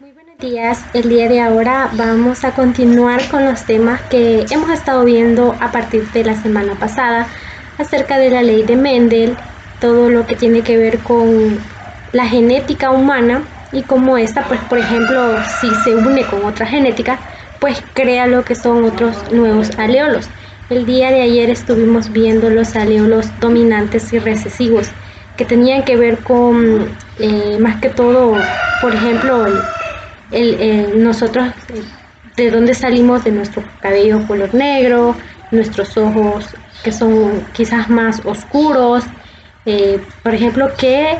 Muy buenos días, el día de ahora vamos a continuar con los temas que hemos estado viendo a partir de la semana pasada acerca de la ley de Mendel, todo lo que tiene que ver con la genética humana y cómo esta, pues por ejemplo, si se une con otra genética, pues crea lo que son otros nuevos aleolos. El día de ayer estuvimos viendo los aleolos dominantes y recesivos, que tenían que ver con, más que todo, por ejemplo, nosotros, de dónde salimos, de nuestro cabello color negro, nuestros ojos que son quizás más oscuros, por ejemplo, qué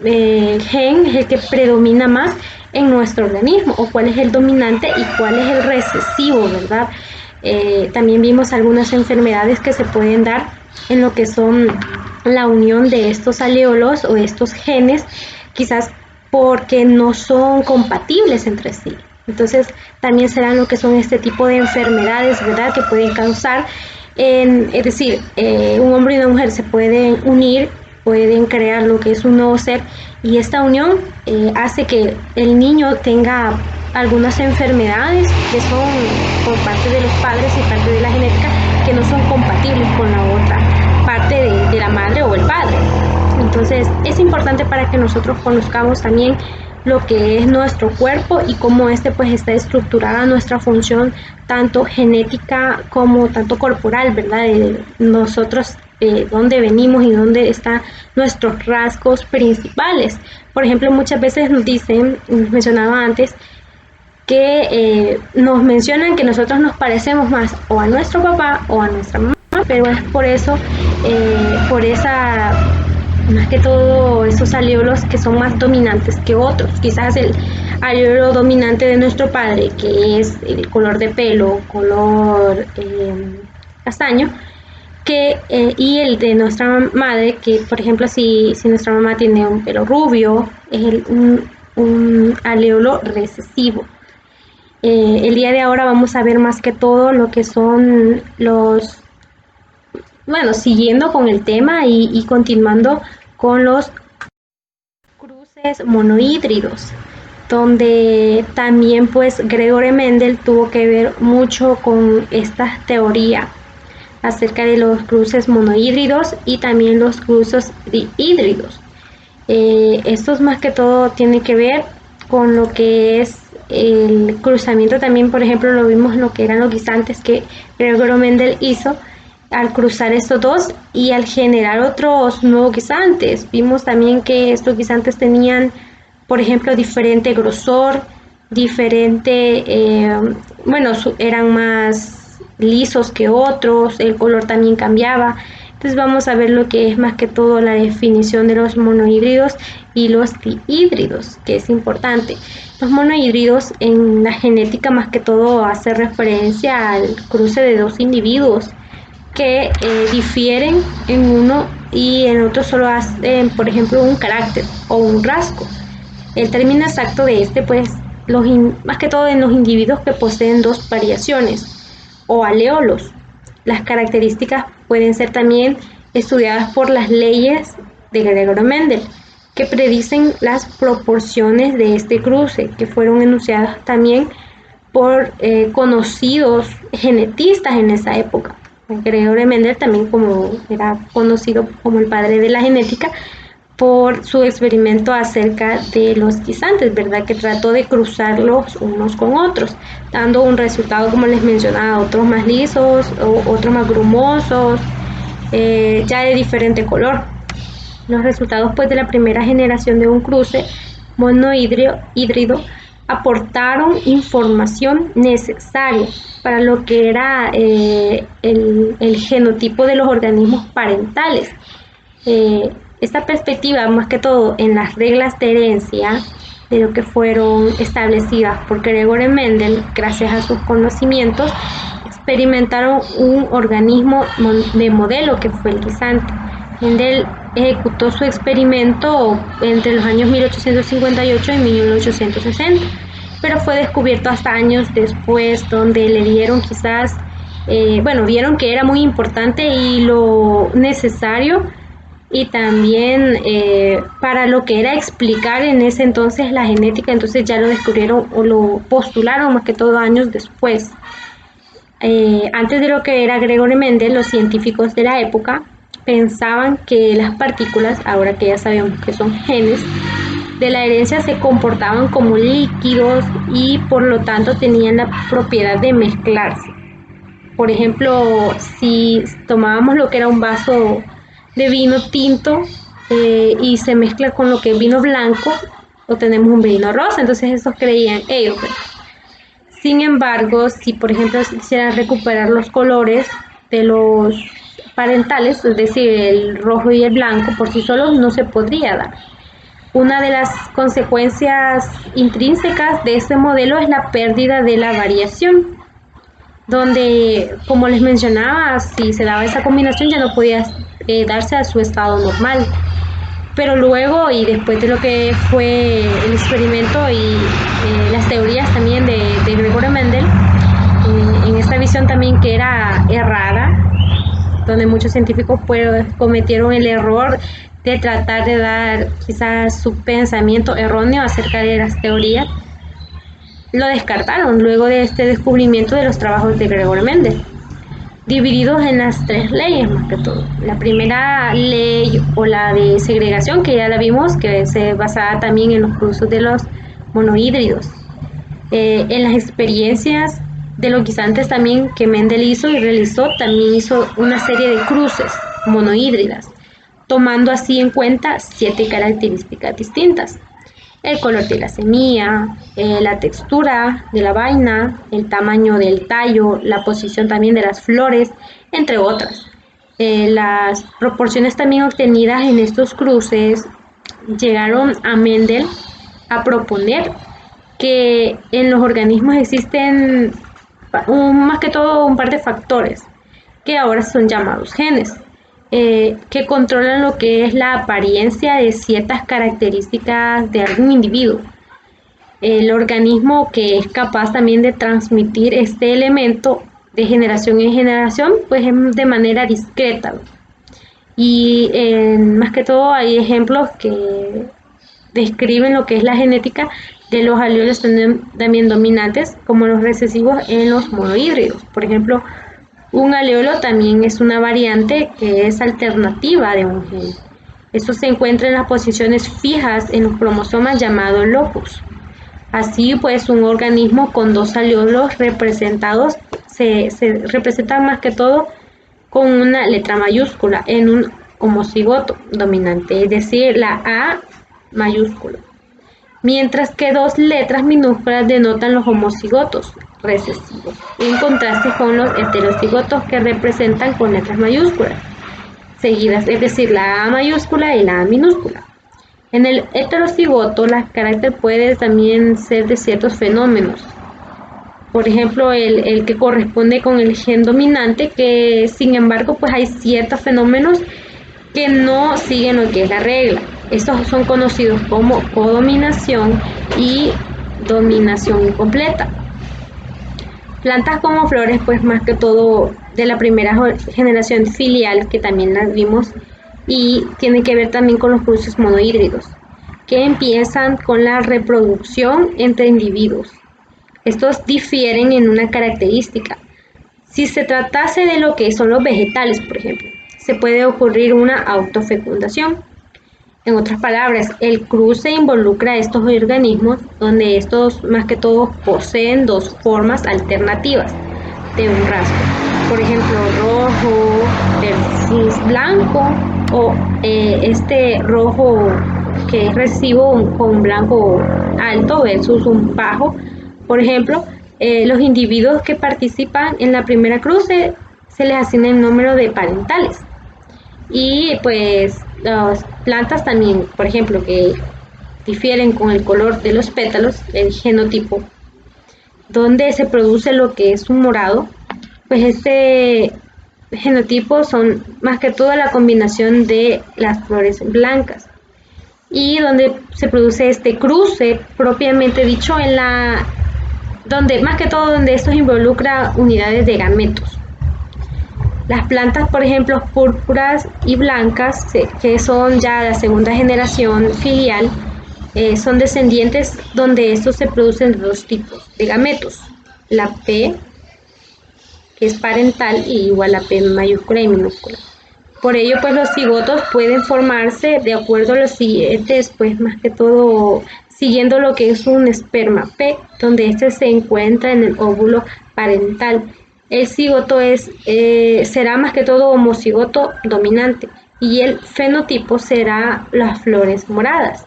gen es el que predomina más en nuestro organismo, o cuál es el dominante y cuál es el recesivo, ¿verdad? También vimos algunas enfermedades que se pueden dar en lo que son la unión de estos aleolos o estos genes, quizás porque no son compatibles entre sí. Entonces también serán lo que son este tipo de enfermedades, ¿verdad? Que pueden causar, es decir, un hombre y una mujer se pueden unir, pueden crear lo que es un nuevo ser, y esta unión hace que el niño tenga algunas enfermedades que son por parte de los padres y parte de la genética, que no son compatibles con la otra parte de la madre o el padre. Entonces es importante para que nosotros conozcamos también lo que es nuestro cuerpo y cómo este pues está estructurada nuestra función, tanto genética como tanto corporal, ¿verdad? Nosotros, dónde venimos y dónde están nuestros rasgos principales. Por ejemplo, muchas veces nos dicen, nos mencionaba antes, que nos mencionan que nosotros nos parecemos más o a nuestro papá o a nuestra mamá, pero es por eso, por esa, más que todo, esos aleolos que son más dominantes que otros. Quizás el aleolo dominante de nuestro padre, que es el color de pelo, color castaño, y el de nuestra madre, que por ejemplo si nuestra mamá tiene un pelo rubio, es un aleolo recesivo. El día de ahora vamos a ver más que todo lo que son bueno, siguiendo con el tema y continuando con los cruces monohídridos, donde también pues Gregory Mendel tuvo que ver mucho con esta teoría acerca de los cruces monohídridos y también los cruces dihídridos. Estos más que todo tienen que ver con lo que es el cruzamiento. También, por ejemplo, lo vimos en lo que eran los guisantes que Gregory Mendel hizo al cruzar estos dos y al generar otros nuevos guisantes. Vimos también que estos guisantes tenían, por ejemplo, diferente grosor, diferente, bueno, eran más lisos que otros, el color también cambiaba. Entonces vamos a ver lo que es más que todo la definición de los monohídridos y los dihídridos, que es importante. Los monohídridos en la genética más que todo hace referencia al cruce de dos individuos que difieren en uno y en otro solo hacen, por ejemplo, un carácter o un rasgo. El término exacto de este, pues, más que todo en los individuos que poseen dos variaciones o aleolos. Las características pueden ser también estudiadas por las leyes de Gregory Mendel, que predicen las proporciones de este cruce, que fueron enunciadas también por conocidos genetistas en esa época. Gregory Mendel también como era conocido como el padre de la genética por su experimento acerca de los guisantes, ¿verdad? Que trató de cruzarlos unos con otros, dando un resultado, como les mencionaba, otros más lisos, otros más grumosos, ya de diferente color. Los resultados pues de la primera generación de un cruce monohídrido aportaron información necesaria para lo que era el genotipo de los organismos parentales. Esta perspectiva, más que todo en las reglas de herencia, de lo que fueron establecidas por Gregory Mendel, gracias a sus conocimientos, experimentaron un organismo de modelo que fue el guisante. Mendel ejecutó su experimento entre los años 1858 y 1860, pero fue descubierto hasta años después, donde le dieron quizás, bueno, vieron que era muy importante y lo necesario y también para lo que era explicar en ese entonces la genética, entonces ya lo descubrieron o lo postularon más que todo años después. Antes de lo que era Gregory Mendel, los científicos de la época pensaban que las partículas, ahora que ya sabemos que son genes, de la herencia se comportaban como líquidos y por lo tanto tenían la propiedad de mezclarse. Por ejemplo, si tomábamos lo que era un vaso de vino tinto y se mezcla con lo que es vino blanco, obtenemos un vino rosa. Entonces esos creían ellos. Sin embargo, si por ejemplo se quisiera recuperar los colores de los parentales, es decir, el rojo y el blanco por sí solos, no se podría dar. Una de las consecuencias intrínsecas de este modelo es la pérdida de la variación, donde, como les mencionaba, si se daba esa combinación ya no podía darse a su estado normal. Pero luego y después de lo que fue el experimento y las teorías también de Gregory Mendel, en esta visión también que era errada, donde muchos científicos pues, cometieron el error de tratar de dar quizás su pensamiento erróneo acerca de las teorías, lo descartaron luego de este descubrimiento de los trabajos de Gregory Mendel, divididos en las tres leyes más que todo. La primera ley o la de segregación, que ya la vimos, que se basaba también en los cruces de los monohídridos. En las experiencias de los guisantes también que Mendel hizo y realizó, también hizo una serie de cruces monohídridas, tomando así en cuenta 7 características distintas: el color de la semilla, la textura de la vaina, el tamaño del tallo, la posición también de las flores, entre otras. Las proporciones también obtenidas en estos cruces llegaron a Mendel a proponer que en los organismos existen más que todo un par de factores que ahora son llamados genes, que controlan lo que es la apariencia de ciertas características de algún individuo. El organismo que es capaz también de transmitir este elemento de generación en generación, pues de manera discreta. Y más que todo hay ejemplos que describen lo que es la genética de los alelos también dominantes, como los recesivos en los monohídridos. Por ejemplo, un aleolo también es una variante que es alternativa de un gen. Esto se encuentra en las posiciones fijas en los cromosomas llamados locus. Así pues, un organismo con 2 aleolos representados se representa más que todo con una letra mayúscula en un homocigoto dominante, es decir, la A mayúscula, mientras que 2 letras minúsculas denotan los homocigotos recesivos, en contraste con los heterocigotos que representan con letras mayúsculas seguidas, es decir, la A mayúscula y la A minúscula. En el heterocigoto, el carácter puede también ser de ciertos fenómenos. Por ejemplo, el que corresponde con el gen dominante, que sin embargo, pues hay ciertos fenómenos que no siguen lo que es la regla. Estos son conocidos como codominación y dominación incompleta. Plantas como flores, pues más que todo de la primera generación filial, que también las vimos, y tiene que ver también con los cruces monohídridos, que empiezan con la reproducción entre individuos. Estos difieren en una característica. Si se tratase de lo que son los vegetales, por ejemplo, se puede ocurrir una autofecundación. En otras palabras, el cruce involucra a estos organismos donde estos más que todo poseen 2 formas alternativas de un rasgo. Por ejemplo, rojo versus blanco, o este rojo que es recesivo con blanco alto versus un bajo. Por ejemplo, los individuos que participan en la primera cruce se les asigna el número de parentales. Y pues las plantas también, por ejemplo, que difieren con el color de los pétalos, el genotipo, donde se produce lo que es un morado, pues este genotipo son más que todo la combinación de las flores blancas, y donde se produce este cruce propiamente dicho en la donde más que todo donde esto involucra unidades de gametos. Las plantas, por ejemplo, púrpuras y blancas, que son ya la segunda generación filial, son descendientes donde estos se producen de dos tipos de gametos. La P, que es parental, y igual la P mayúscula y minúscula. Por ello, pues los cigotos pueden formarse de acuerdo a los siguientes, pues más que todo siguiendo lo que es un esperma P, donde este se encuentra en el óvulo parental. El cigoto será más que todo homocigoto dominante y el fenotipo será las flores moradas.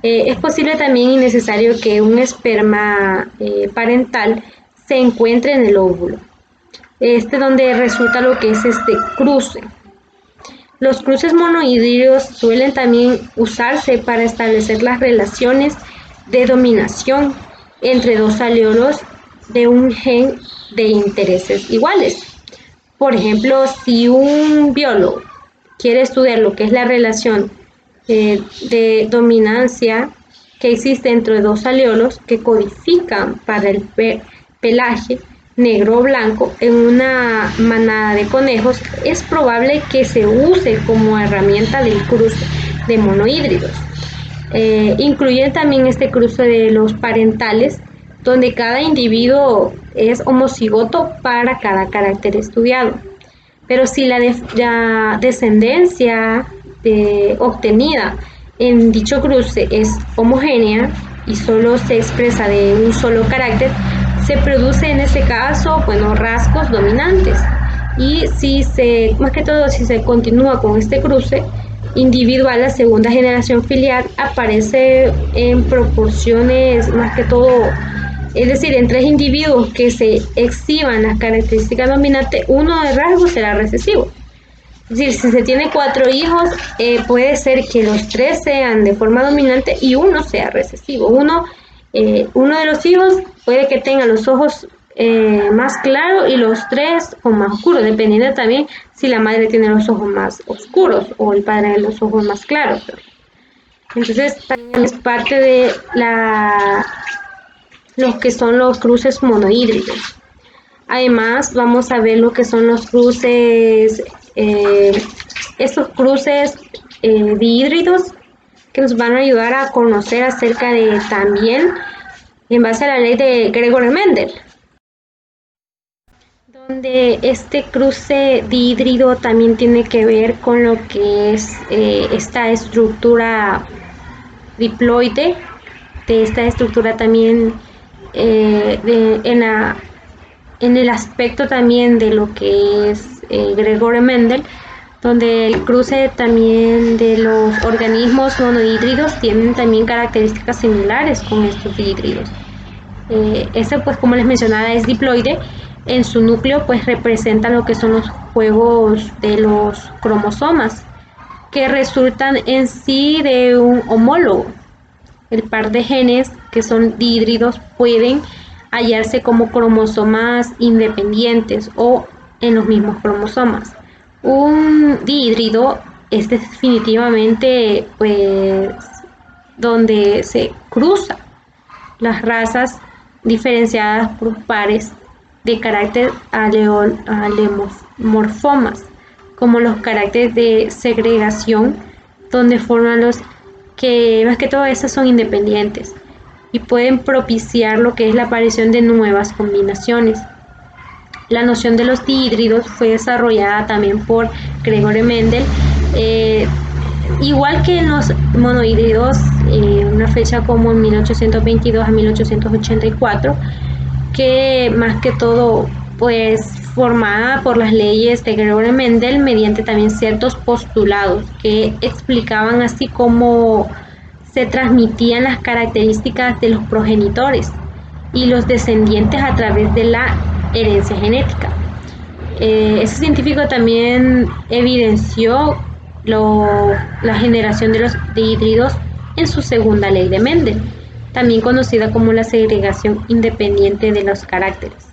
Es posible también y necesario que un esperma parental se encuentre en el óvulo, donde resulta lo que es este cruce. Los cruces monohíbridos suelen también usarse para establecer las relaciones de dominación entre dos alelos de un gen de intereses iguales. Por ejemplo, si un biólogo quiere estudiar lo que es la relación de dominancia que existe entre dos alelos que codifican para el pelaje negro o blanco en una manada de conejos, es probable que se use como herramienta del cruce de monohíbridos. Incluyen también este cruce de los parentales, donde cada individuo es homocigoto para cada carácter estudiado. Pero si la descendencia obtenida en dicho cruce es homogénea y solo se expresa de un solo carácter, se produce en este caso, bueno, rasgos dominantes. Y más que todo, si se continúa con este cruce individual, la segunda generación filial aparece en proporciones más que todo, es decir, en tres individuos que se exhiban las características dominantes, uno de rasgos será recesivo. Es decir, si se tiene 4 hijos, puede ser que los 3 sean de forma dominante y uno sea recesivo. Uno de los hijos puede que tenga los ojos más claros y los 3 con más oscuros, dependiendo también si la madre tiene los ojos más oscuros o el padre los ojos más claros. Entonces, también es parte de los que son los cruces monohíbridos. Además, vamos a ver lo que son los cruces, estos cruces dihídridos, que nos van a ayudar a conocer acerca de también, en base a la ley de Gregory Mendel, donde este cruce dihídrido también tiene que ver con lo que es esta estructura diploide, de esta estructura también en el aspecto también de lo que es Gregory Mendel, donde el cruce también de los organismos monohídridos tienen también características similares con estos dihídridos. Este, pues como les mencionaba, es diploide. En su núcleo pues representa lo que son los juegos de los cromosomas, que resultan en sí de un homólogo. El par de genes que son dihídridos pueden hallarse como cromosomas independientes o en los mismos cromosomas. Un dihídrido es definitivamente pues donde se cruzan las razas diferenciadas por pares de carácter alemorfomas, como los caracteres de segregación, donde forman los que más que todo esas son independientes y pueden propiciar lo que es la aparición de nuevas combinaciones. La noción de los dihídridos fue desarrollada también por Gregory Mendel, igual que en los monohídridos, una fecha como en 1822 a 1884, que más que todo pues formada por las leyes de Gregory Mendel mediante también ciertos postulados que explicaban así cómo se transmitían las características de los progenitores y los descendientes a través de la herencia genética. Ese científico también evidenció la generación de los dihídridos en su segunda ley de Mendel, también conocida como la segregación independiente de los caracteres,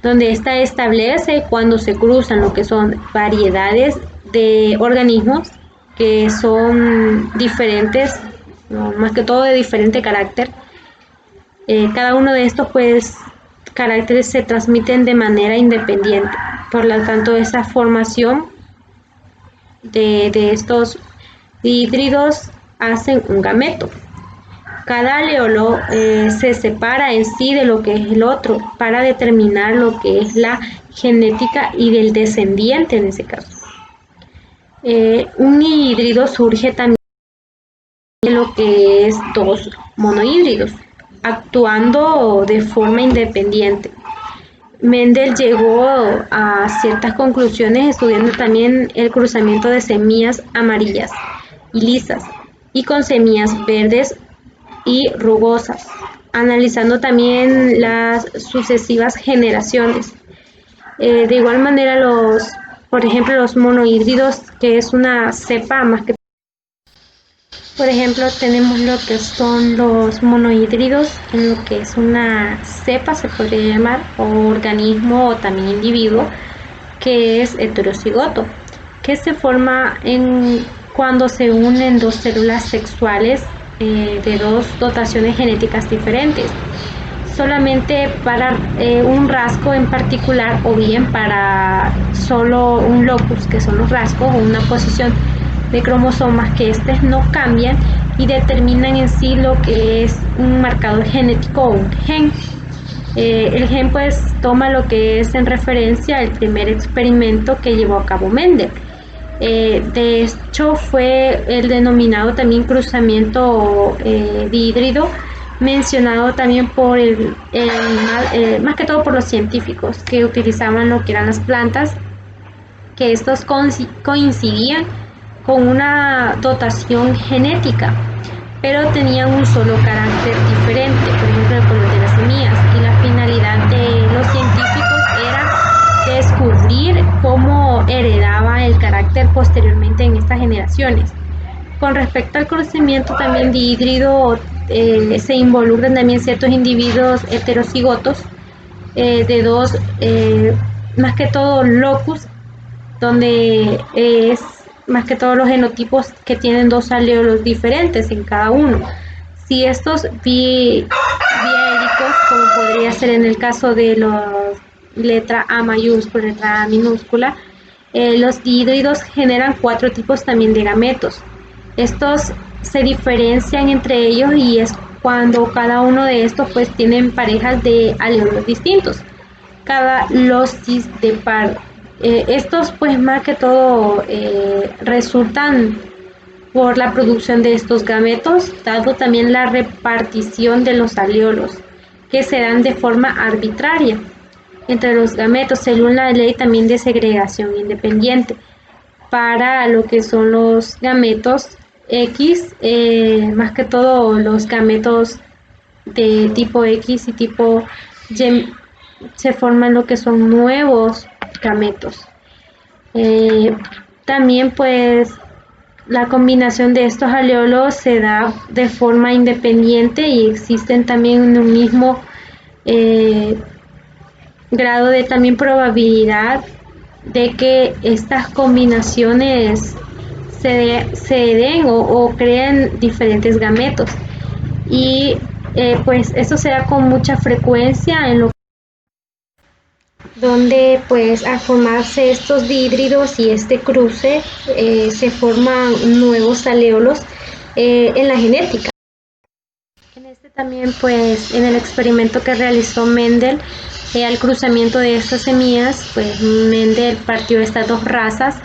donde ésta establece cuando se cruzan lo que son variedades de organismos que son diferentes, ¿no? Más que todo de diferente carácter. Cada uno de estos pues caracteres se transmiten de manera independiente. Por lo tanto, esa formación de estos híbridos hacen un gameto. Cada aleolo se separa en sí de lo que es el otro para determinar lo que es la genética y del descendiente en ese caso. Un híbrido surge también de lo que es dos monohíbridos, actuando de forma independiente. Mendel llegó a ciertas conclusiones estudiando también el cruzamiento de semillas amarillas y lisas y con semillas verdes y rugosas, analizando también las sucesivas generaciones. De igual manera, por ejemplo, los monohíbridos, que es una cepa más que... Por ejemplo, tenemos lo que son los monohíbridos, en lo que es una cepa, se podría llamar, o organismo o también individuo, que es heterocigoto, que se forma cuando se unen dos células sexuales de dos dotaciones genéticas diferentes, solamente para un rasgo en particular o bien para solo un locus, que son los rasgos, o una posición de cromosomas que estos no cambian y determinan en sí lo que es un marcador genético o un gen. El gen pues toma lo que es en referencia el primer experimento que llevó a cabo Mendel. De hecho fue el denominado también cruzamiento dihíbrido, mencionado también por más que todo por los científicos que utilizaban lo que eran las plantas, que estos coincidían con una dotación genética, pero tenían un solo carácter diferente, por ejemplo el color de las semillas, y la finalidad de los científicos era descubrir cómo heredaba el carácter posteriormente en estas generaciones. Con respecto al crecimiento también dihíbrido, se involucran también ciertos individuos heterocigotos de dos, más que todo locus, donde es más que todos los genotipos que tienen dos alelos diferentes en cada uno. Si estos biéricos, como podría ser en el caso de los letra A mayúscula, letra A minúscula, los dihíbridos generan 4 tipos también de gametos. Estos se diferencian entre ellos y es cuando cada uno de estos pues tienen parejas de alelos distintos. Cada losis de par. Estos pues más que todo resultan por la producción de estos gametos, dado también la repartición de los aleolos, que se dan de forma arbitraria entre los gametos, según la ley también de segregación independiente. Para lo que son los gametos X, más que todo los gametos de tipo X y tipo Y, se forman lo que son nuevos gametos. También pues la combinación de estos aleolos se da de forma independiente y existen también en un mismo grado de también probabilidad de que estas combinaciones se den o creen diferentes gametos, y pues eso se da con mucha frecuencia en lo donde pues al formarse estos híbridos y este cruce se forman nuevos aleolos en la genética. En este también pues en el experimento que realizó Mendel al cruzamiento de estas semillas, pues Mendel partió estas dos razas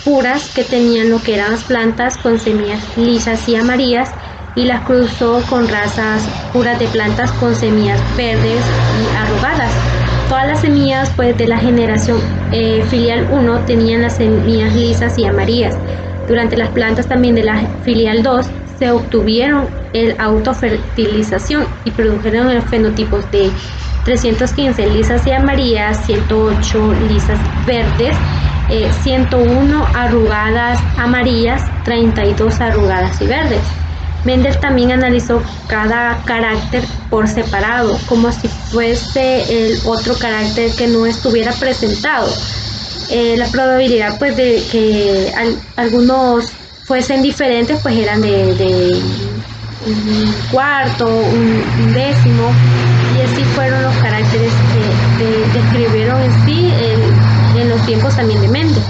puras que tenían lo que eran las plantas con semillas lisas y amarillas, y las cruzó con razas puras de plantas con semillas verdes y arrugadas. Todas las semillas pues de la generación filial 1 tenían las semillas lisas y amarillas. Durante las plantas también de la filial 2 se obtuvieron el autofertilización y produjeron los fenotipos de 315 lisas y amarillas, 108 lisas verdes, 101 arrugadas amarillas, 32 arrugadas y verdes. Mendel también analizó cada carácter por separado, como si fuese el otro carácter que no estuviera presentado. La probabilidad pues de que algunos fuesen diferentes pues eran de un cuarto, un décimo, y así fueron los caracteres que describieron en sí en los los tiempos también de Mendel.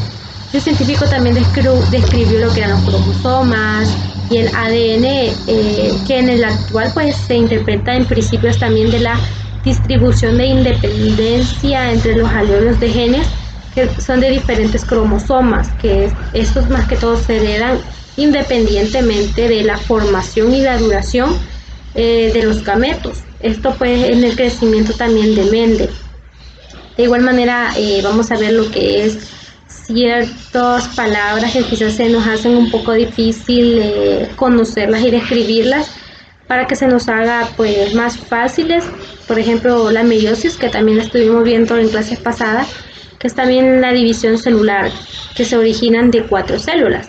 Este científico también describió lo que eran los cromosomas y el ADN, que en el actual pues se interpreta en principios también de la distribución de independencia entre los alelos de genes que son de diferentes cromosomas, que estos más que todo se heredan independientemente de la formación y la duración de los gametos. Esto pues en el crecimiento también de Mendel. De igual manera vamos a ver lo que es ciertas palabras que quizás se nos hacen un poco difícil conocerlas y describirlas para que se nos haga pues más fáciles. Por ejemplo, la meiosis, que también la estuvimos viendo en clases pasadas, que es también la división celular, que se originan de 4 células,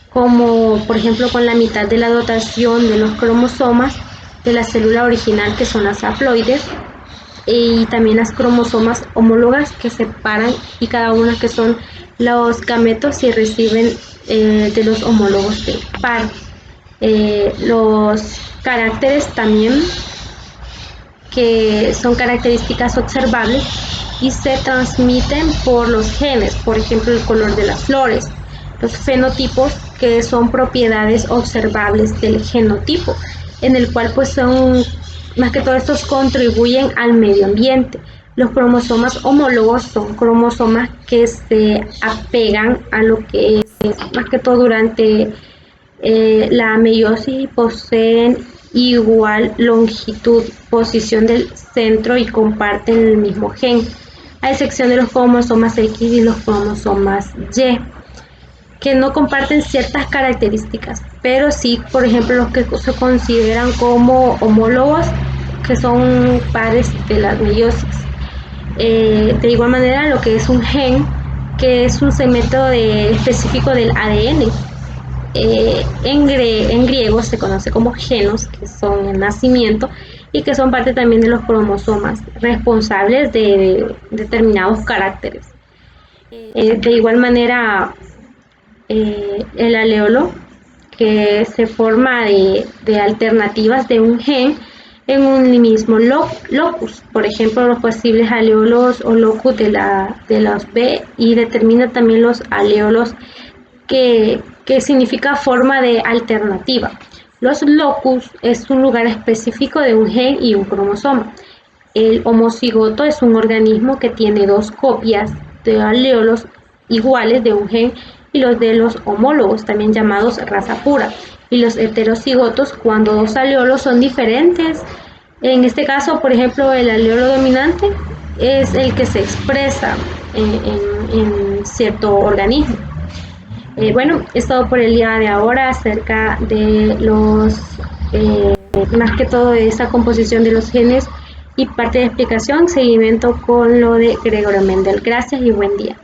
como por ejemplo con la mitad de la dotación de los cromosomas de la célula original, que son las haploides, y también las cromosomas homólogas que separan y cada una que son los gametos y reciben de los homólogos del par. Los caracteres también, que son características observables y se transmiten por los genes, por ejemplo el color de las flores. Los fenotipos, que son propiedades observables del genotipo, en el cual pues son, más que todo estos contribuyen al medio ambiente. Los cromosomas homólogos son cromosomas que se apegan a lo que es, más que todo durante la meiosis, y poseen igual longitud, posición del centro y comparten el mismo gen, a excepción de los cromosomas X y los cromosomas Y, que no comparten ciertas características, pero sí, por ejemplo, los que se consideran como homólogos, que son pares de la meiosis. De igual manera, lo que es un gen, que es un segmento específico del ADN. En griego se conoce como genos, que son el nacimiento y que son parte también de los cromosomas responsables de determinados caracteres. De igual manera, el aleolo, que se forma de alternativas de un gen en un mismo locus, por ejemplo los posibles aleolos o locus de los B, y determina también los aleolos, que significa forma de alternativa. Los locus es un lugar específico de un gen y un cromosoma. El homocigoto es un organismo que tiene 2 copias de aleolos iguales de un gen, y los de los homólogos, también llamados raza pura. Y los heterocigotos, cuando 2 aleolos son diferentes. En este caso, por ejemplo, el aleolo dominante es el que se expresa en cierto organismo. Bueno, es todo por el día de ahora acerca de más que todo de esa composición de los genes y parte de explicación, seguimiento con lo de Gregorio Mendel. Gracias y buen día.